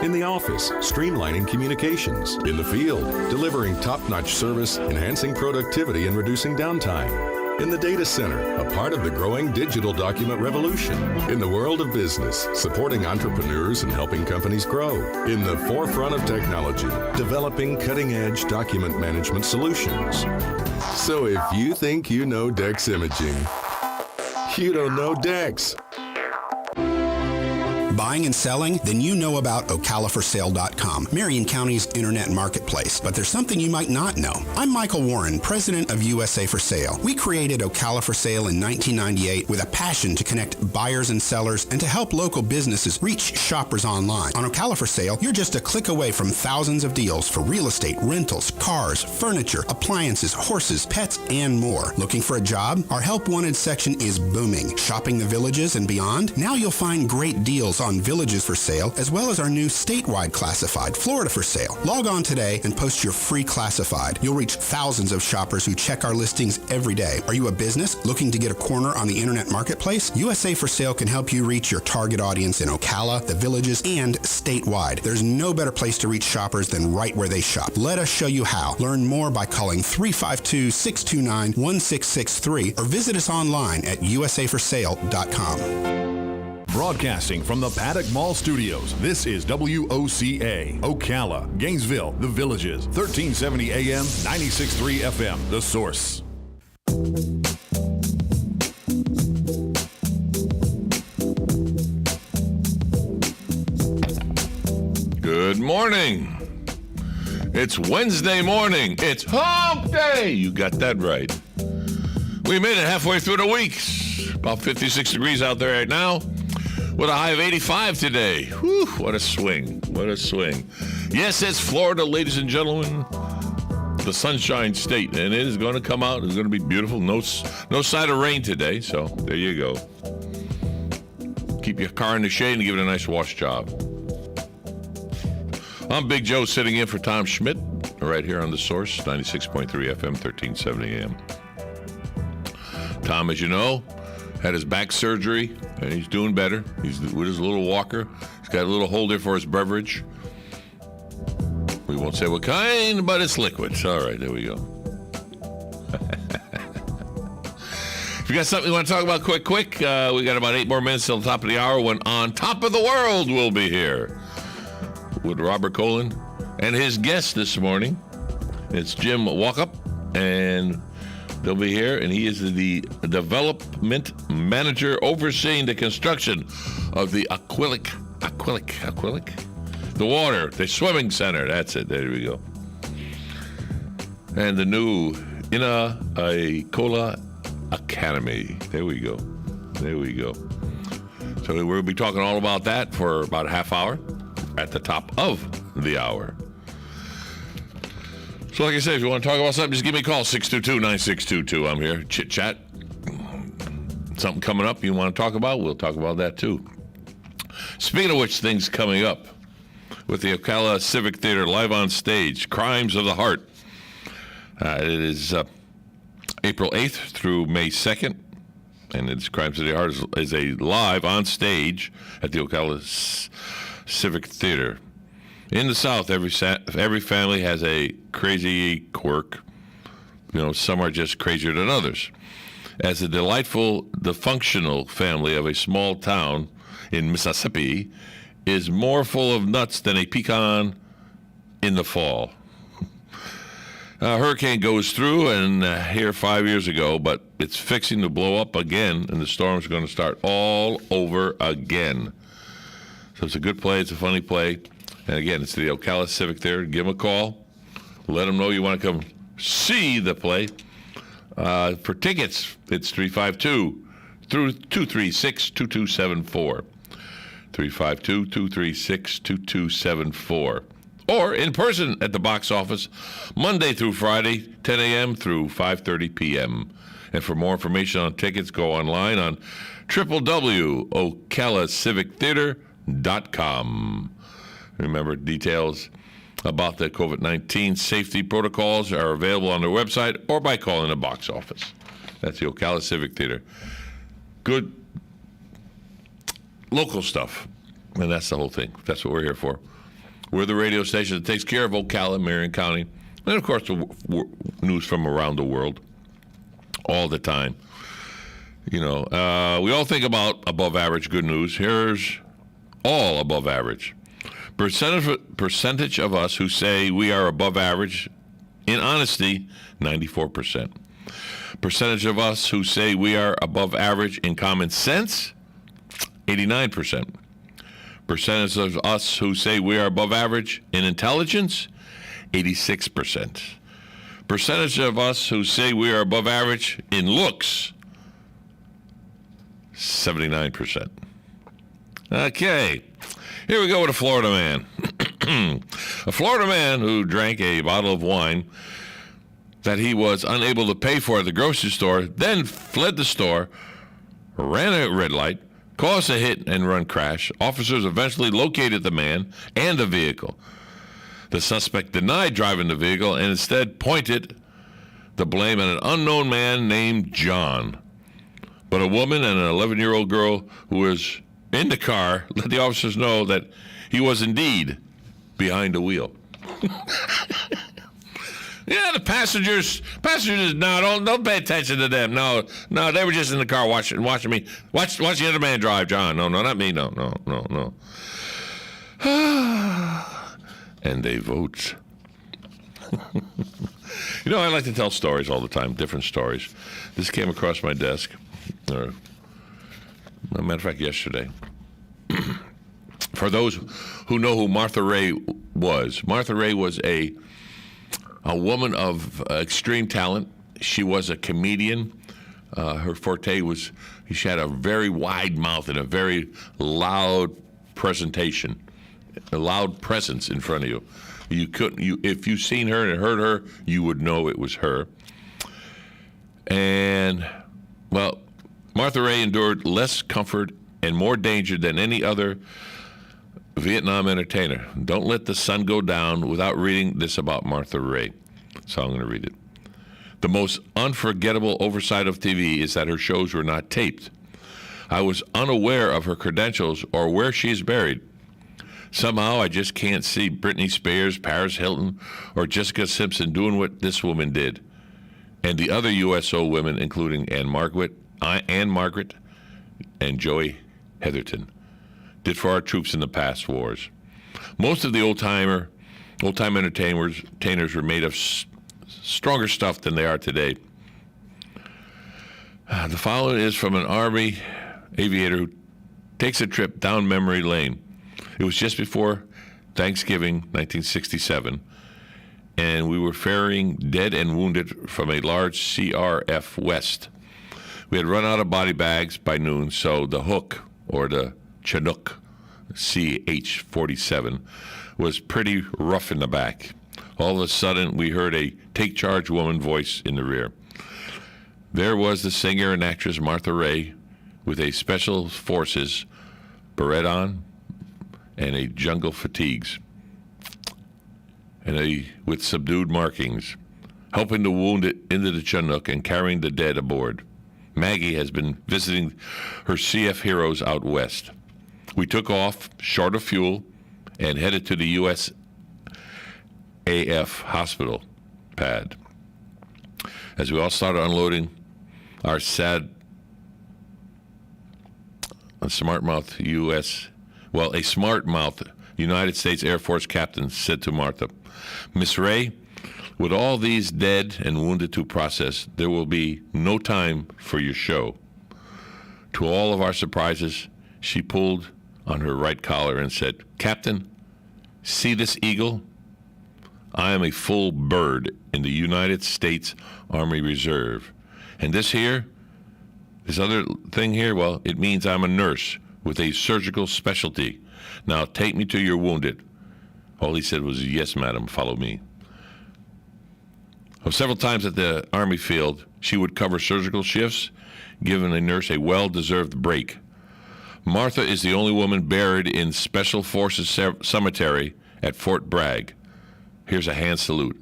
In the office, streamlining communications. In the field, delivering top-notch service, enhancing productivity and reducing downtime. In the data center, a part of the growing digital document revolution. In the world of business, supporting entrepreneurs and helping companies grow. In the forefront of technology, developing cutting-edge document management solutions. So if you think you know Dex Imaging, you don't know Dex. Buying and selling? Then you know about OcalaForSale.com, Marion County's internet marketplace. But there's something you might not know. I'm Michael Warren, president of USA for Sale. We created Ocala for Sale in 1998 with a passion to connect buyers and sellers and to help local businesses reach shoppers online. On Ocala for Sale, you're just a click away from thousands of deals for real estate, rentals, cars, furniture, appliances, horses, pets, and more. Looking for a job? Our Help Wanted section is booming. Shopping the villages and beyond? Now you'll find great deals on villages for sale, as well as our new statewide classified, Florida for Sale. Log on today and post your free classified. You'll reach thousands of shoppers who check our listings every day. Are you a business looking to get a corner on the internet marketplace? USA for Sale can help you reach your target audience in Ocala, the villages, and statewide. There's no better place to reach shoppers than right where they shop. Let us show you how. Learn more by calling 352-629-1663 or visit us online at usaforsale.com. Broadcasting from the Paddock Mall Studios, this is WOCA, Ocala, Gainesville, The Villages, 1370 AM, 96.3 FM, The Source. Good morning. It's Wednesday morning. It's hump day. You got that right. We made it halfway through the week. About 56 degrees out there right now with a high of 85 today. Whew, what a swing. What a swing. Yes, it's Florida, ladies and gentlemen. The Sunshine State, and it is going to come out. It's going to be beautiful. No sign of rain today, so there you go. Keep your car in the shade and give it a nice wash job. I'm Big Joe sitting in for Tom Schmidt right here on The Source, 96.3 FM, 1370 AM. Tom, as you know, had his back surgery, and he's doing better. He's with his little walker. He's got a little holder for his beverage. We won't say what kind, but it's liquid. All right, there we go. If you got something you want to talk about quick, we got about 8 more minutes till the top of the hour when On Top of the World will be here with Robert Colin and his guest this morning. It's Jim WOCA, and they'll be here, and he is the development manager overseeing the construction of the Aquilic, the swimming center. That's it. There we go. And the new Ocala Academy. There we go. So we'll be talking all about that for about a half hour at the top of the hour. So like I said, if you want to talk about something, just give me a call, 622-9622. I'm here. Chit-chat. Something coming up you want to talk about, we'll talk about that too. Speaking of which, things coming up with the Ocala Civic Theater live on stage, Crimes of the Heart. It is April 8th through May 2nd, and it's Crimes of the Heart is a live on stage at the Ocala Civic Theater. In the South, every family has a crazy quirk. You know, some are just crazier than others. As the dysfunctional family of a small town in Mississippi is more full of nuts than a pecan in the fall. A hurricane goes through, and here 5 years ago, but it's fixing to blow up again, and the storm's going to start all over again. So it's a good play. It's a funny play. And again, it's the Ocala Civic Theater. Give them a call. Let them know you want to come see the play. For tickets, it's 352-236-2274. 352-236-2274. Or in person at the box office, Monday through Friday, 10 a.m. through 5:30 p.m. And for more information on tickets, go online on www.ocalicivictheater.com. Remember, details about the COVID-19 safety protocols are available on their website or by calling the box office. That's the Ocala Civic Theater. Good local stuff, and that's the whole thing. That's what we're here for. We're the radio station that takes care of Ocala, Marion County, and, of course, the news from around the world all the time. You know, we all think about above-average good news. Here's all above average. Percentage of us who say we are above average, in honesty, 94%. Percentage of us who say we are above average in common sense, 89%. Percentage of us who say we are above average in intelligence, 86%. Percentage of us who say we are above average in looks, 79%. Okay. Here we go with a Florida man. A Florida man who drank a bottle of wine that he was unable to pay for at the grocery store, then fled the store, ran a red light, caused a hit and run crash. Officers eventually located the man and the vehicle. The suspect denied driving the vehicle and instead pointed the blame at an unknown man named John. But a woman and an 11-year-old girl who was in the car let the officers know that he was indeed behind the wheel. Yeah, the passengers, no, don't pay attention to them. No, they were just in the car watching me. Watch the other man drive, John. No, not me. No. And they vote. You know, I like to tell stories all the time, different stories. This came across my desk, or, as a matter of fact, yesterday. For those who know who Martha Ray was a a woman of extreme talent. She was a comedian. Her forte was she had a very wide mouth and a very loud presentation, a loud presence in front of you. If you've seen her and heard her, you would know it was her. And, well, Martha Raye endured less comfort and more danger than any other Vietnam entertainer. Don't let the sun go down without reading this about Martha Raye. So I'm going to read it. The most unforgettable oversight of TV is that her shows were not taped. I was unaware of her credentials or where she's buried. Somehow I just can't see Britney Spears, Paris Hilton, or Jessica Simpson doing what this woman did. And the other USO women, including Anne Margaret, and Joey Heatherton, did for our troops in the past wars. Most of the old-time entertainers were made of stronger stuff than they are today. The following is from an Army aviator who takes a trip down memory lane. It was just before Thanksgiving, 1967, and we were ferrying dead and wounded from a large CRF West. We had run out of body bags by noon, so the Hook, or the Chinook CH-47, was pretty rough in the back. All of a sudden, we heard a take charge woman voice in the rear. There was the singer and actress Martha Raye with a Special Forces beret on and a jungle fatigues and with subdued markings, helping the wounded into the Chinook and carrying the dead aboard. Maggie has been visiting her CF heroes out west. We took off, short of fuel, and headed to the USAF hospital pad. As we all started unloading our sad, a smart-mouthed United States Air Force captain said to Martha, "Miss Raye, with all these dead and wounded to process, there will be no time for your show." To all of our surprises, she pulled on her right collar and said, "Captain, see this eagle? I am a full bird in the United States Army Reserve. And this other thing here, well, it means I'm a nurse with a surgical specialty. Now take me to your wounded." All he said was, "Yes, madam, follow me." Several times at the Army field, she would cover surgical shifts, giving a nurse a well-deserved break. Martha is the only woman buried in Special Forces Cemetery at Fort Bragg. Here's a hand salute.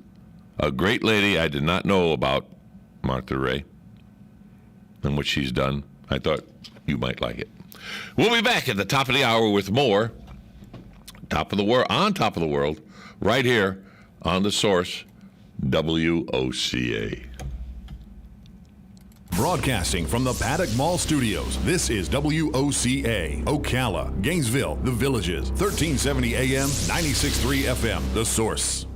A great lady I did not know about, Martha Raye, and what she's done. I thought you might like it. We'll be back at the top of the hour with more Top of the World, right here on The Source, WOCA. Broadcasting from the Paddock Mall Studios, this is WOCA, Ocala, Gainesville, The Villages, 1370 AM, 96.3 FM, The Source.